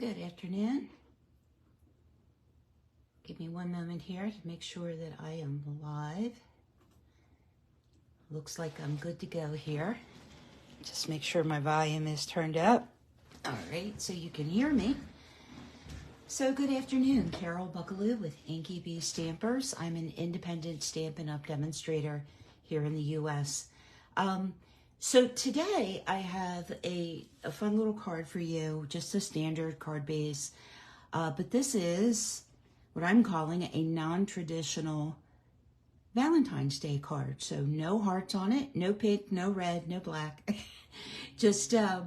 Good afternoon. Give me one moment here to make sure that I am live. Looks like I'm good to go here. Just make sure my volume is turned up. All right, so you can hear me. So good afternoon, Carol Buckalew with Inky Stampers. I'm an independent Stampin' Up! Demonstrator here in the U.S. So today I have a fun little card for you, just a standard card base. But this is what I'm calling a non-traditional Valentine's Day card. So no hearts on it, no pink, no red, no black. Just a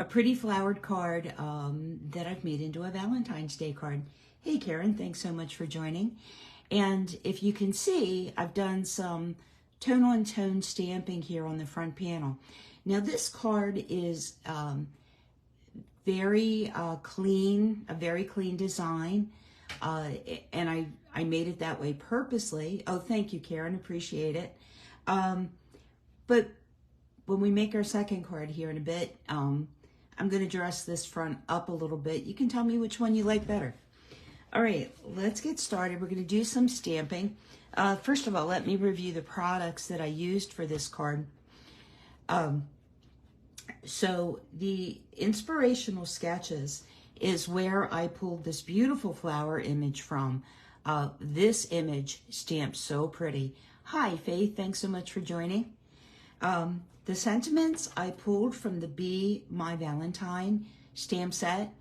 pretty flowered card that I've made into a Valentine's Day card. Hey Karen, thanks so much for joining. And if you can see, I've done some tone-on-tone stamping here on the front panel. Now this card is very clean, a very clean design. And I made it that way purposely. Oh, thank you, Karen, appreciate it. But when we make our second card here in a bit, I'm gonna dress this front up a little bit. You can tell me which one you like better. All right, let's get started. We're gonna do some stamping. First of all, let me review the products that I used for this card. So the Inspirational Sketches is where I pulled this beautiful flower image from. This image stamps so pretty. Hi, Faith, thanks so much for joining. The sentiments I pulled from the Be My Valentine stamp set.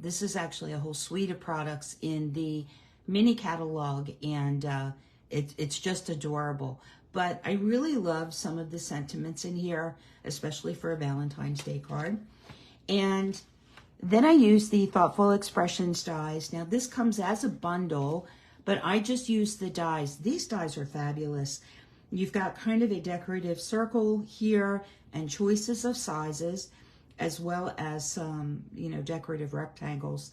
This is actually a whole suite of products in the mini catalog, and it's just adorable. But I really love some of the sentiments in here, especially for a Valentine's Day card. And then I use the Thoughtful Expressions dies. Now this comes as a bundle, but I just use the dies. These dies are fabulous. You've got kind of a decorative circle here and choices of sizes, as well as some, decorative rectangles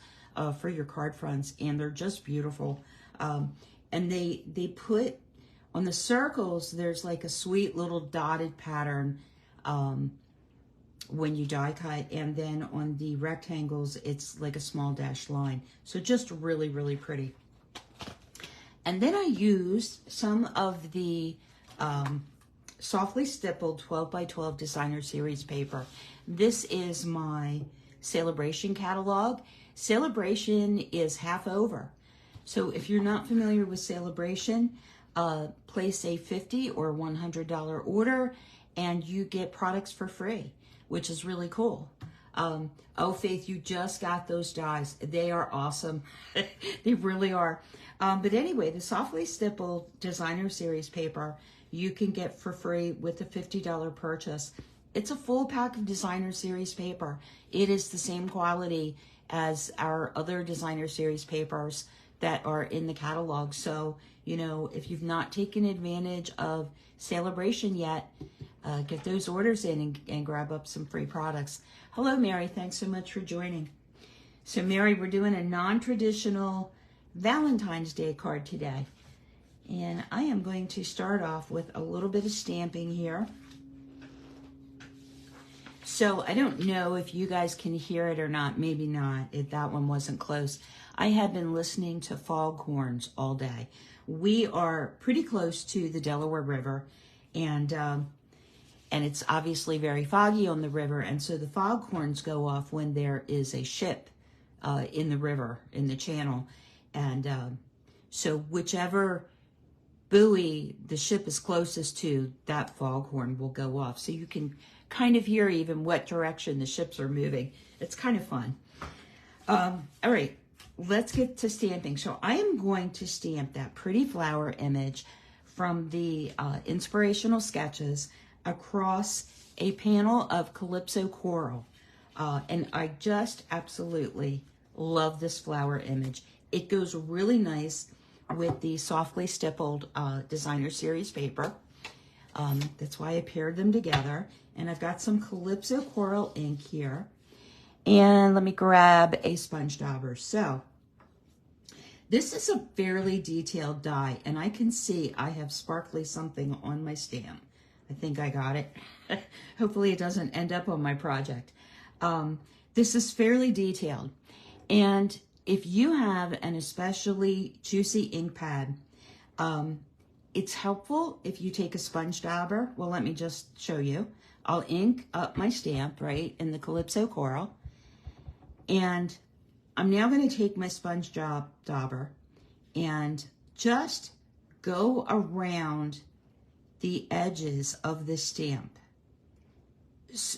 for your card fronts, and they're just beautiful. And they put on the circles, there's like a sweet little dotted pattern when you die cut, and then on the rectangles, it's like a small dashed line. So just really, really pretty. And then I used some of the softly stippled 12 by 12 designer series paper. This is my Celebration catalog. Celebration is half over. So if you're not familiar with Celebration, place a $50 or $100 order and you get products for free, which is really cool. Oh, Faith, you just got those dies. They are awesome. They really are. But anyway, the softly stippled designer series paper you can get for free with a $50 purchase. It's a full pack of designer series paper. It is the same quality as our other designer series papers that are in the catalog. So, if you've not taken advantage of Celebration yet, get those orders in and grab up some free products. Hello, Mary. Thanks so much for joining. So, Mary, we're doing a non-traditional Valentine's Day card today. And I am going to start off with a little bit of stamping here. So I don't know if you guys can hear it or not. Maybe not, if that one wasn't close. I have been listening to foghorns all day. We are pretty close to the Delaware River, and it's obviously very foggy on the river, and so the foghorns go off when there is a ship in the river, in the channel, and so whichever buoy the ship is closest to, that foghorn will go off. So you can kind of hear even what direction the ships are moving. It's kind of fun. All right, let's get to stamping. So I am going to stamp that pretty flower image from the Inspirational Sketches across a panel of Calypso Coral. And I just absolutely love this flower image. It goes really nice with the softly stippled designer series paper. That's why I paired them together. And I've got some Calypso Coral ink here. And let me grab a sponge dauber. So this is a fairly detailed die, and I can see I have sparkly something on my stamp. I think I got it. Hopefully it doesn't end up on my project. This is fairly detailed. And if you have an especially juicy ink pad, it's helpful if you take a sponge dauber. Well, let me just show you. I'll ink up my stamp, right, in the Calypso Coral. And I'm now going to take my sponge dauber and just go around the edges of the stamp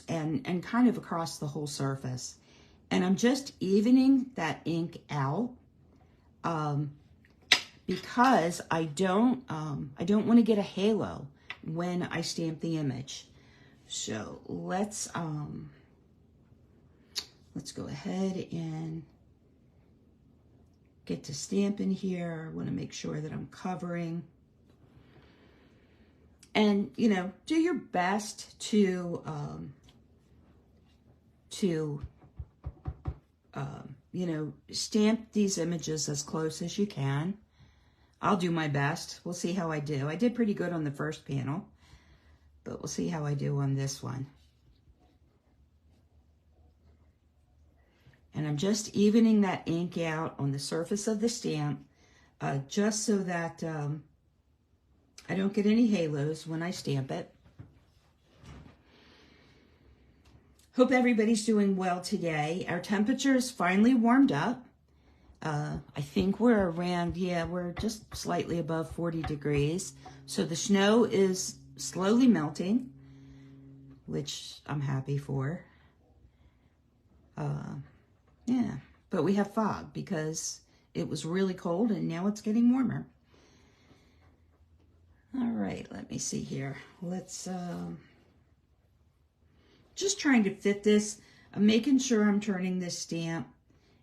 and kind of across the whole surface. And I'm just evening that ink out because I don't want to get a halo when I stamp the image. So let's go ahead and get to Stampin' here. I want to make sure that I'm covering. And, you know, do your best to you know, stamp these images as close as you can. I'll do my best. We'll see how I do. I did pretty good on the first panel, but we'll see how I do on this one. And I'm just evening that ink out on the surface of the stamp, just so that I don't get any halos when I stamp it. Hope everybody's doing well today. Our temperature is finally warmed up. I think we're around, yeah, we're just slightly above 40 degrees. So the snow is slowly melting, which I'm happy for. Yeah, but we have fog because it was really cold and now it's getting warmer. All right, let me see here. Let's, just trying to fit this. I'm making sure I'm turning this stamp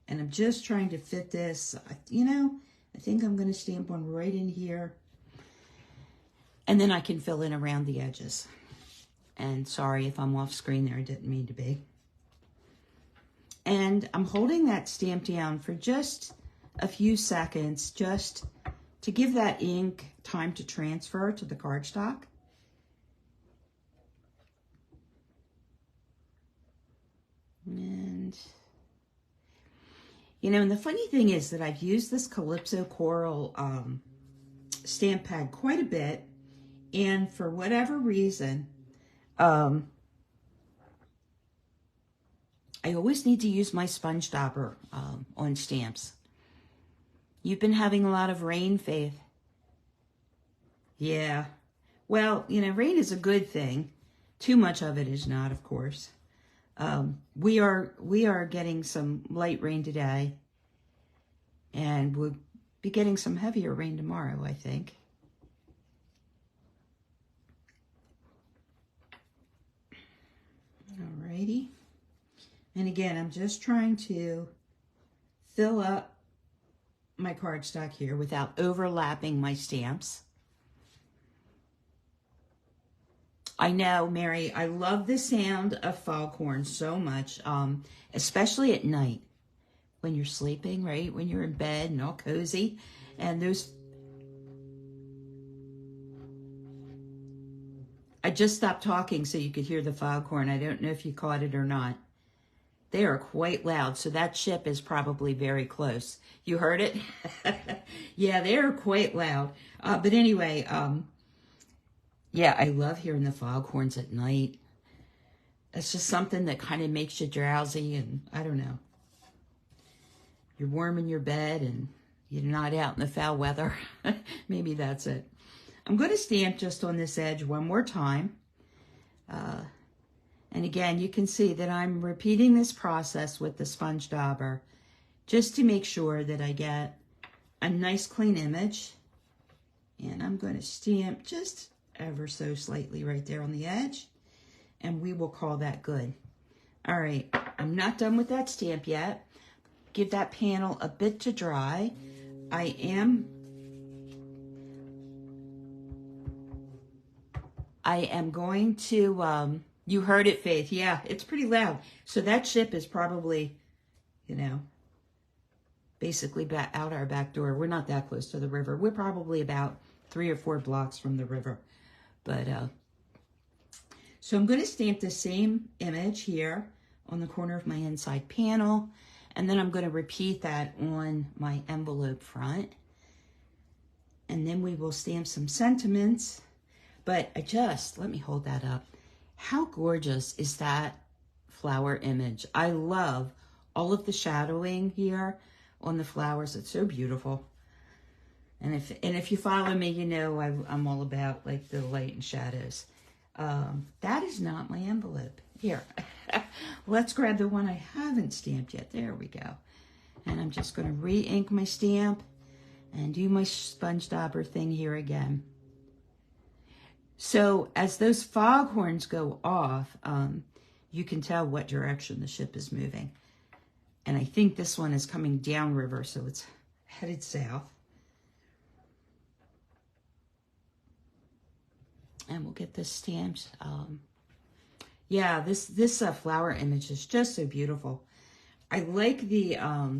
and I'm just trying to fit this. You know, I think I'm going to stamp one right in here. And then I can fill in around the edges. And sorry if I'm off screen there, I didn't mean to be. And I'm holding that stamp down for just a few seconds, just to give that ink time to transfer to the cardstock. And, you know, and the funny thing is that I've used this Calypso Coral stamp pad quite a bit, and for whatever reason, I always need to use my sponge dauber on stamps. You've been having a lot of rain, Faith. Yeah. Well, you know, rain is a good thing. Too much of it is not, of course. We are getting some light rain today, and we'll be getting some heavier rain tomorrow, I think. Alrighty. And again, I'm just trying to fill up my cardstock here without overlapping my stamps. I know, Mary, I love the sound of foghorn so much, especially at night when you're sleeping, right? When you're in bed and all cozy. And those... I just stopped talking so you could hear the foghorn. I don't know if you caught it or not. They are quite loud, so that ship is probably very close. You heard it? Yeah, they're quite loud. But anyway, yeah, I love hearing the foghorns at night. It's just something that kind of makes you drowsy, and I don't know. You're warm in your bed and you're not out in the foul weather. Maybe that's it. I'm going to stamp just on this edge one more time. And again, you can see that I'm repeating this process with the sponge dauber just to make sure that I get a nice clean image. And I'm going to stamp just ever so slightly right there on the edge, and we will call that good. All right, I'm not done with that stamp yet. Give that panel a bit to dry. I am going to, you heard it, Faith. Yeah, it's pretty loud. So that ship is probably, you know, basically out our back door. We're not that close to the river. We're probably about 3 or 4 blocks from the river. But, so I'm going to stamp the same image here on the corner of my inside panel. And then I'm going to repeat that on my envelope front. And then we will stamp some sentiments. But let me hold that up. How gorgeous is that flower image? I love all of the shadowing here on the flowers. It's so beautiful. And if you follow me, you know I'm all about like the light and shadows. That is not my envelope. Here, let's grab the one I haven't stamped yet. There we go. And I'm just going to re-ink my stamp and do my sponge dauber thing here again. So as those foghorns go off, you can tell what direction the ship is moving. And I think this one is coming downriver, so it's headed south. And we'll get this stamped. Yeah, this flower image is just so beautiful. I like the, I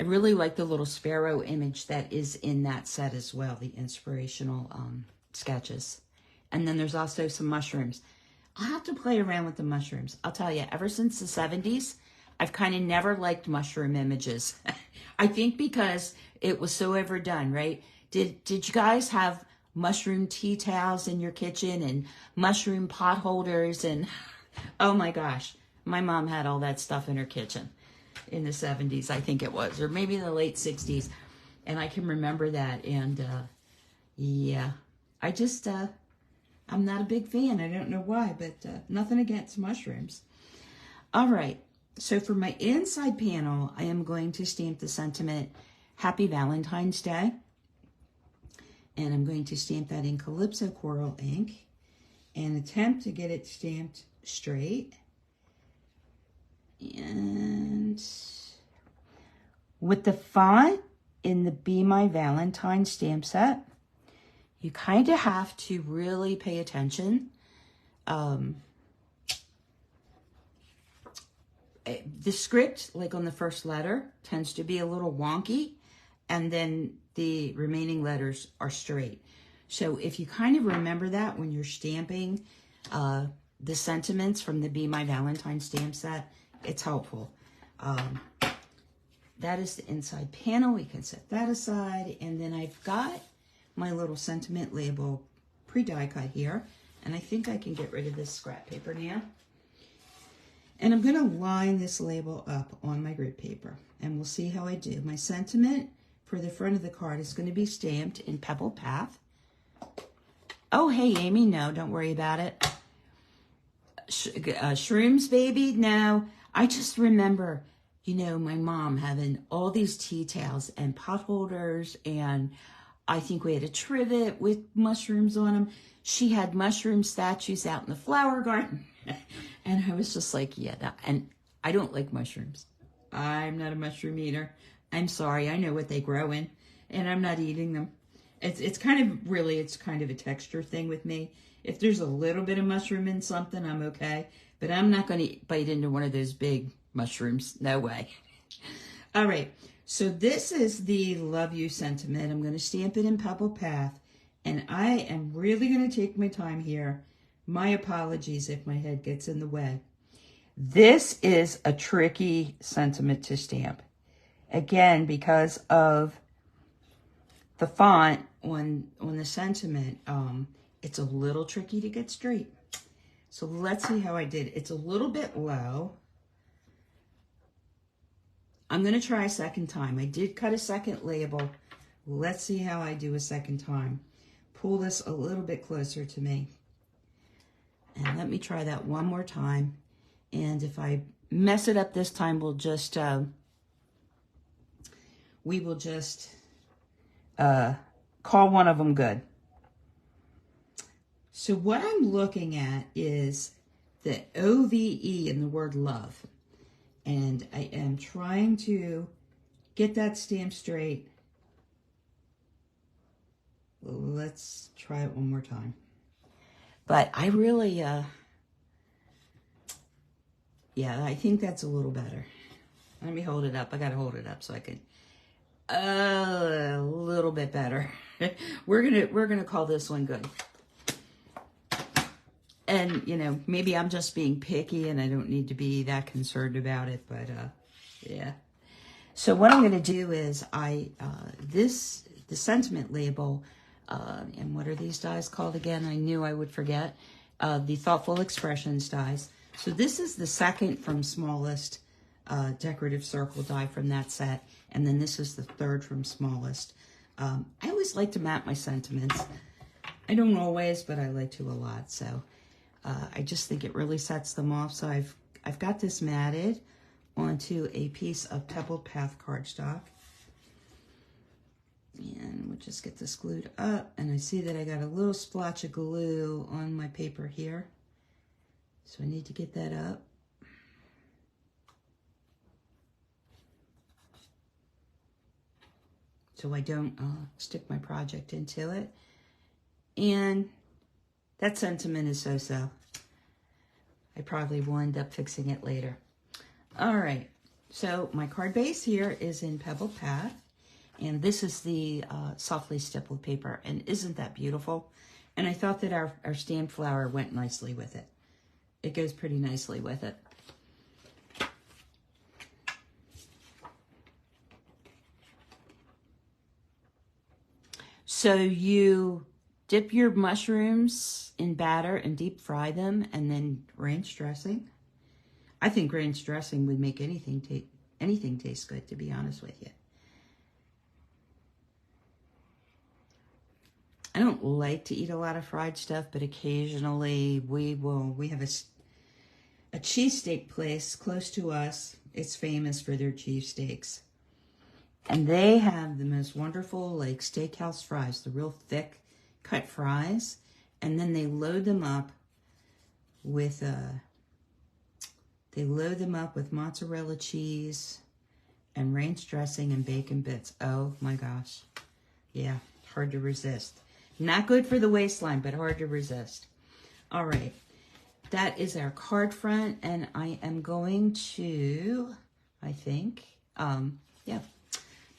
really like the little sparrow image that is in that set as well, the inspirational sketches. And then there's also some mushrooms. I'll have to play around with the mushrooms. I'll tell you, ever since the 70s, I've kind of never liked mushroom images. I think because it was so overdone, right? Did you guys have mushroom tea towels in your kitchen and mushroom pot holders? And oh my gosh, my mom had all that stuff in her kitchen in the 70s, I think it was, or maybe the late 60s. And I can remember that. And yeah, I'm not a big fan. I don't know why, but nothing against mushrooms. All right. So for my inside panel, I am going to stamp the sentiment, Happy Valentine's Day. And I'm going to stamp that in Calypso Coral ink and attempt to get it stamped straight. And with the font in the Be My Valentine stamp set, you kind of have to really pay attention. The script, like on the first letter, tends to be a little wonky, and then the remaining letters are straight. So if you kind of remember that when you're stamping the sentiments from the Be My Valentine stamp set, it's helpful. That is the inside panel. We can set that aside. And then I've got my little sentiment label pre-die cut here. And I think I can get rid of this scrap paper now. And I'm going to line this label up on my grid paper. And we'll see how I do. My sentiment for the front of the card is going to be stamped in Pebble Path. Oh, hey, Amy, no, don't worry about it. Shrooms, baby, no. I just remember, you know, my mom having all these tea towels and pot holders, and I think we had a trivet with mushrooms on them. She had mushroom statues out in the flower garden. And I was just like, yeah, and I don't like mushrooms. I'm not a mushroom eater. I'm sorry, I know what they grow in, and I'm not eating them. It's kind of a texture thing with me. If there's a little bit of mushroom in something, I'm okay. But I'm not going to bite into one of those big mushrooms. No way. All right. So this is the Love You sentiment. I'm going to stamp it in Pebble Path. And I am really going to take my time here. My apologies if my head gets in the way. This is a tricky sentiment to stamp. Again, because of the font on the sentiment, it's a little tricky to get straight. So let's see how I did. It's a little bit low. I'm going to try a second time. I did cut a second label. Let's see how I do a second time. Pull this a little bit closer to me. And let me try that one more time. And if I mess it up this time, we will just call one of them good. So what I'm looking at is the OVE in the word love. And I am trying to get that stamp straight. Let's try it one more time. But I really, yeah, I think that's a little better. Let me hold it up. I got to hold it up so I can, a little bit better. We're gonna call this one good. And, you know, maybe I'm just being picky and I don't need to be that concerned about it, but yeah. So what I'm going to do is the sentiment label, and what are these dies called again? I knew I would forget. The Thoughtful Expressions dies. So this is the second from smallest decorative circle die from that set. And then this is the third from smallest. I always like to map my sentiments. I don't always, but I like to a lot. So I just think it really sets them off. So I've got this matted onto a piece of Pebbled Path cardstock. And we'll just get this glued up. And I see that I got a little splotch of glue on my paper here. So I need to get that up. So I don't stick my project into it. And that sentiment is so-so. I probably will end up fixing it later. All right, so my card base here is in Pebbled Path. And this is the softly stippled paper. And isn't that beautiful? And I thought that our stamped flower went nicely with it. It goes pretty nicely with it. So you dip your mushrooms in batter and deep fry them and then ranch dressing. I think ranch dressing would make anything taste good, to be honest with you. I don't like to eat a lot of fried stuff, but occasionally we have a cheesesteak place close to us. It's famous for their cheesesteaks. And they have the most wonderful, like, steakhouse fries, the real thick cut fries. And then they load them up with mozzarella cheese and ranch dressing and bacon bits. Oh my gosh. Yeah, hard to resist. Not good for the waistline, but hard to resist. All right. That is our card front, and I am going to, I think,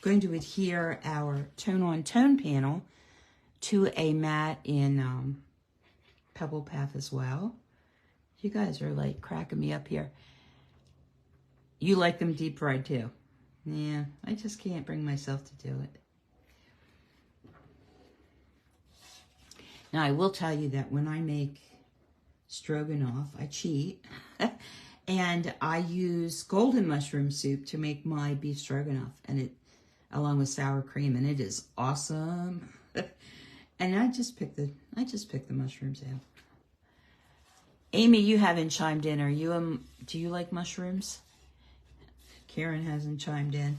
going to adhere our tone-on-tone panel to a mat in Pebbled Path as well. You guys are like cracking me up here. You like them deep fried too. Yeah, I just can't bring myself to do it. Now, I will tell you that when I make stroganoff, I cheat, and I use golden mushroom soup to make my beef stroganoff, and it, along with sour cream, and it is awesome. And I just pick the mushrooms out. Amy, you haven't chimed in. Are you do you like mushrooms? Karen hasn't chimed in.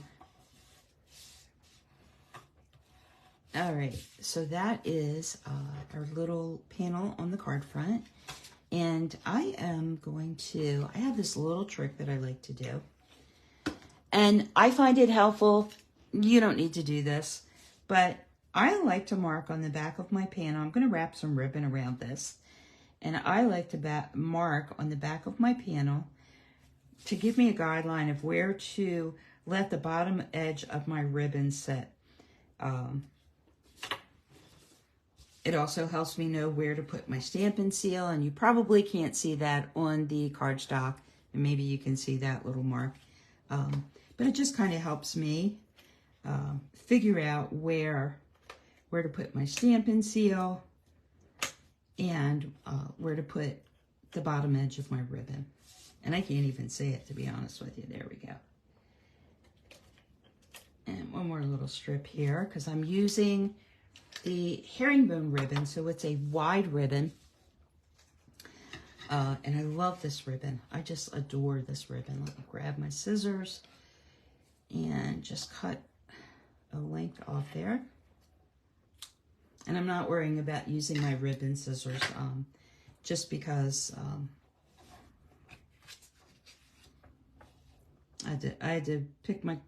All right, so that is our little panel on the card front. And I have this little trick that I like to do. And I find it helpful. You don't need to do this, but I like to mark on the back of my panel. I'm going to wrap some ribbon around this. And I like to mark on the back of my panel to give me a guideline of where to let the bottom edge of my ribbon sit. It also helps me know where to put my Stampin' seal, and you probably can't see that on the cardstock, and maybe you can see that little mark. But it just kind of helps me figure out where to put my Stampin' seal and where to put the bottom edge of my ribbon. And I can't even see it, to be honest with you. There we go. And one more little strip here, because I'm using the herringbone ribbon, so it's a wide ribbon. And I love this ribbon. I just adore this ribbon. Let me grab my scissors and just cut a length off there. And I'm not worrying about using my ribbon scissors, just because I had to pick my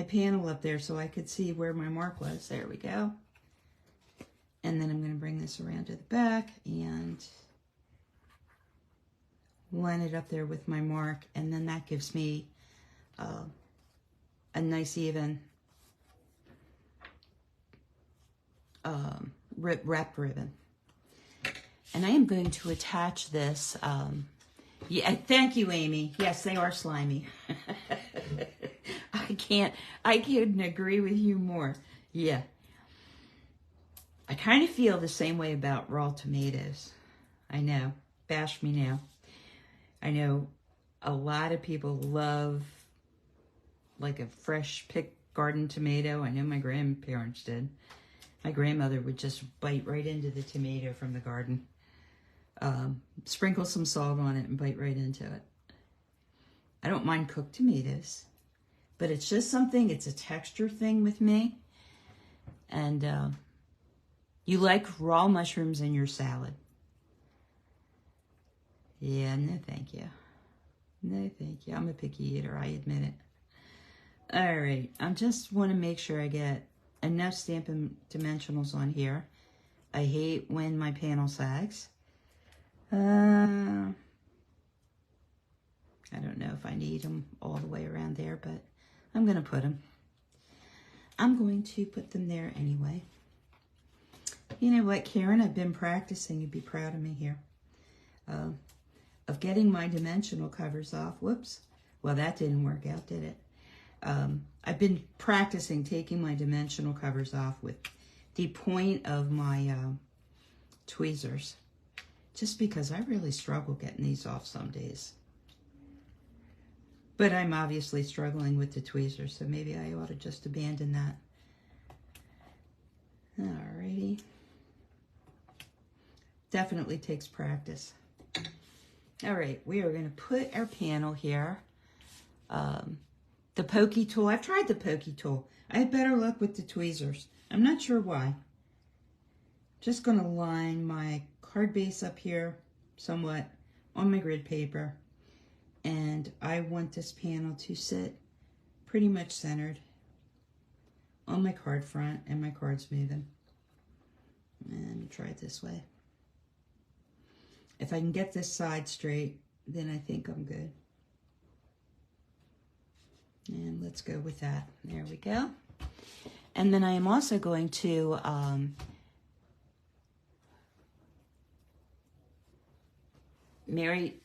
panel up there so I could see where my mark was. There we go. And then I'm going to bring this around to the back and line it up there with my mark. And then that gives me a nice even wrapped ribbon. And I am going to attach this. Yeah, thank you, Amy. Yes, they are slimy. I couldn't agree with you more. Yeah. I kind of feel the same way about raw tomatoes. I know. Bash me now. I know a lot of people love like a fresh picked garden tomato. I know my grandparents did. My grandmother would just bite right into the tomato from the garden. Sprinkle some salt on it and bite right into it. I don't mind cooked tomatoes, but it's just something, it's a texture thing with me. And you like raw mushrooms in your salad. Yeah, no thank you. No thank you. I'm a picky eater, I admit it. All right, I just want to make sure I get enough Stampin' dimensionals on here. I hate when my panel sags. I don't know if I need them all the way around there, but I'm going to put them. I'm going to put them there anyway. You know what, Karen? I've been practicing. You'd be proud of me here. Of getting my dimensional covers off. Whoops. Well, that didn't work out, did it? I've been practicing taking my dimensional covers off with the point of my tweezers. Just because I really struggle getting these off some days. But I'm obviously struggling with the tweezers, so maybe I ought to just abandon that. Alrighty. Definitely takes practice. Alright, we are going to put our panel here. The pokey tool, I've tried the pokey tool. I had better luck with the tweezers. I'm not sure why. Just going to line my card base up here somewhat on my grid paper. And I want this panel to sit pretty much centered on my card front and my cards moving. And try it this way. If I can get this side straight, then I think I'm good. And let's go with that. There we go. And then I am also going to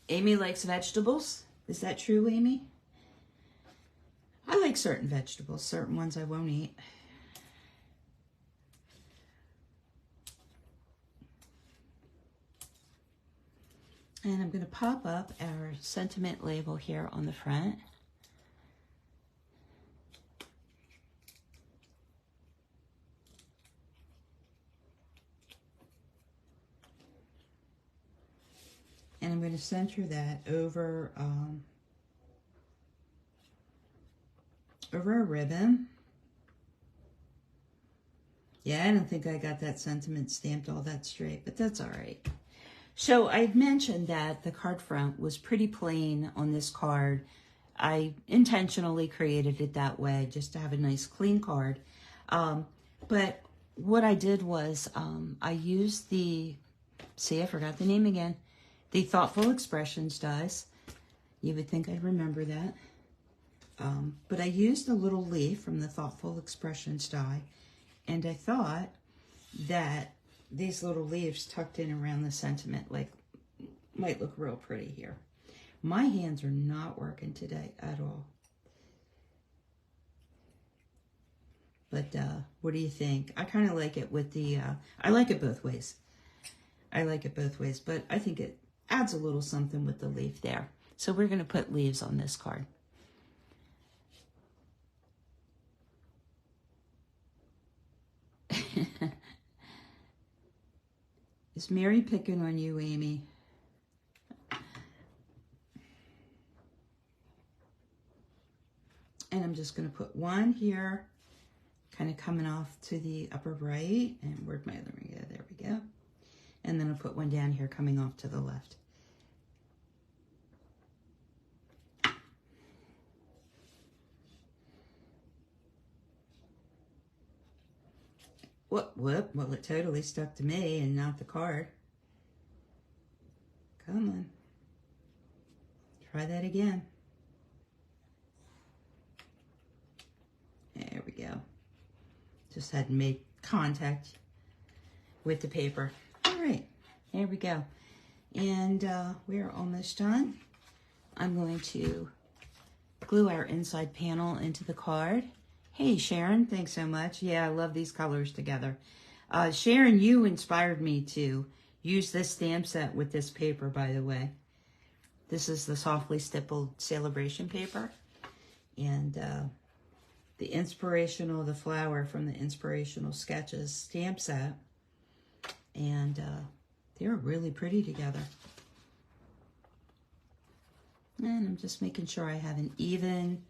Amy likes vegetables. Is that true, Amy? I like certain vegetables, certain ones I won't eat. And I'm going to pop up our sentiment label here on the front. And I'm going to center that over a ribbon. Yeah, I don't think I got that sentiment stamped all that straight, but that's all right. So I mentioned that the card front was pretty plain on this card. I intentionally created it that way just to have a nice clean card. But what I did was I used the, see, I forgot the name again, the Thoughtful Expressions dies. You would think I'd remember that. But I used a little leaf from the Thoughtful Expressions die, and I thought that these little leaves tucked in around the sentiment like might look real pretty here. My hands are not working today at all. But what do you think? I kind of like it with the, I like it both ways. I like it both ways, but I think it adds a little something with the leaf there. So we're going to put leaves on this card. Is Mary picking on you, Amy? And I'm just going to put one here, kind of coming off to the upper right. And where'd my other one go? There we go. And then I'll put one down here coming off to the left. Whoop, whoop. Well, it totally stuck to me and not the card. Come on. Try that again. There we go. Just hadn't made contact with the paper. All right. There we go. And we're almost done. I'm going to glue our inside panel into the card. Hey, Sharon, thanks so much. Yeah, I love these colors together. Sharon, you inspired me to use this stamp set with this paper, by the way. This is the softly stippled celebration paper. And the Inspirational, the flower from the Inspirational Sketches stamp set. And they're really pretty together. And I'm just making sure I have an even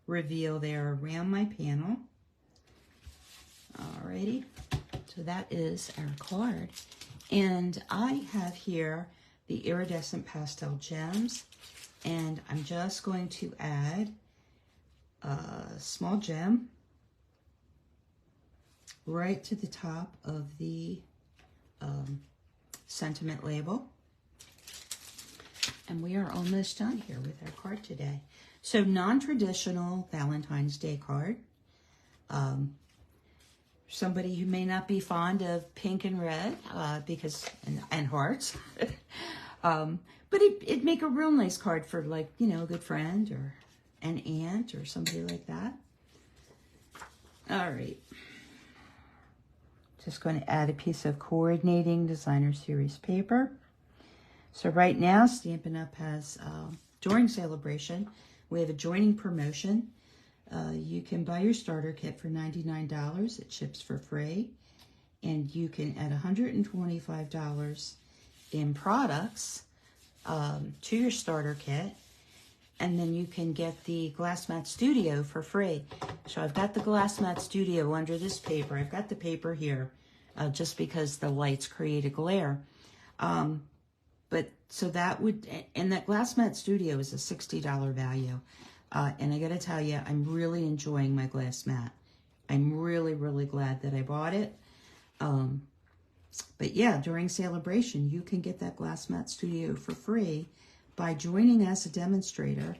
reveal there around my panel. Alrighty, so that is our card. And I have here the iridescent pastel gems, and I'm just going to add a small gem right to the top of the sentiment label. And we are almost done here with our card today. So non-traditional Valentine's Day card. Somebody who may not be fond of pink and red and hearts. But it'd make a real nice card for, like, you know, a good friend or an aunt or somebody like that. All right. Just going to add a piece of coordinating designer series paper. So right now, Stampin' Up! Has, during celebration, we have a joining promotion. You can buy your starter kit for $99. It ships for free. And you can add $125 in products to your starter kit. And then you can get the Glass Mat Studio for free. So I've got the Glass Mat Studio under this paper. I've got the paper here just because the lights create a glare. But so that would, and that Glass Mat Studio is a $60 value. And I got to tell you, I'm really enjoying my glass mat. I'm really, really glad that I bought it. But yeah, during celebration, you can get that Glass Mat Studio for free by joining as a demonstrator.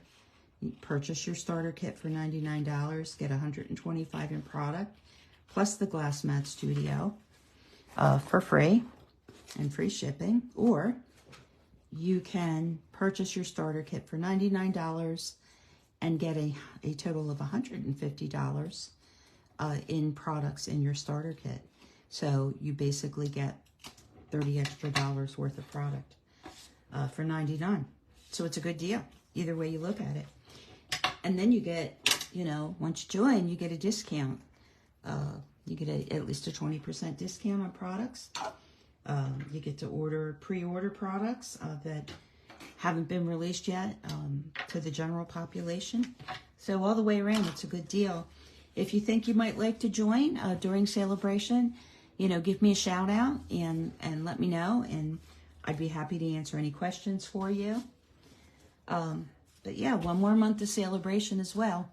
You purchase your starter kit for $99, get $125 in product, plus the Glass Mat Studio for free and free shipping. Or you can purchase your starter kit for $99 and get a total of $150 in products in your starter kit. So you basically get $30 extra worth of product for $99. So it's a good deal, either way you look at it. And then you get, you know, once you join, you get a discount. You get at least a 20% discount on products. You get to pre-order products that haven't been released yet to the general population. So all the way around, it's a good deal. If you think you might like to join during celebration, you know, give me a shout out and let me know, and I'd be happy to answer any questions for you. But yeah, one more month of celebration as well.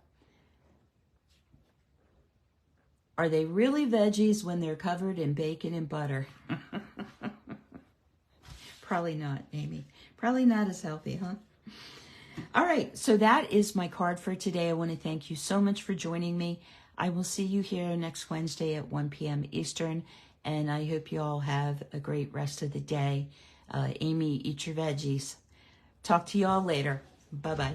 Are they really veggies when they're covered in bacon and butter? Probably not, Amy. Probably not as healthy, huh? All right, so that is my card for today. I want to thank you so much for joining me. I will see you here next Wednesday at 1 p.m. Eastern, and I hope you all have a great rest of the day. Amy, eat your veggies. Talk to you all later. Bye-bye.